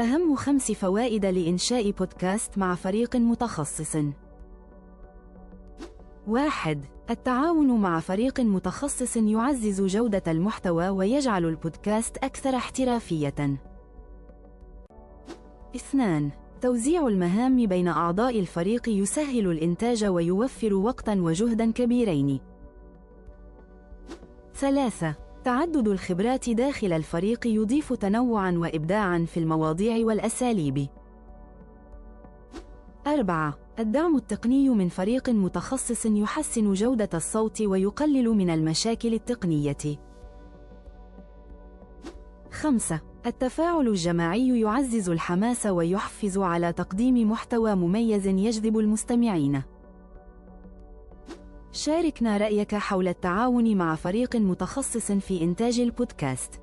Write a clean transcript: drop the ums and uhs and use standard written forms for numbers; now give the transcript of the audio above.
أهم 5 فوائد لإنشاء بودكاست مع فريق متخصص. 1. التعاون مع فريق متخصص يعزز جودة المحتوى ويجعل البودكاست أكثر احترافية. 2. توزيع المهام بين أعضاء الفريق يسهل الإنتاج ويوفر وقتاً وجهداً كبيرين. 3. تعدد الخبرات داخل الفريق يضيف تنوعاً وإبداعاً في المواضيع والأساليب. 4. الدعم التقني من فريق متخصص يحسن جودة الصوت ويقلل من المشاكل التقنية. 5. التفاعل الجماعي يعزز الحماس ويحفز على تقديم محتوى مميز يجذب المستمعين. شاركنا رأيك حول التعاون مع فريق متخصص في إنتاج البودكاست.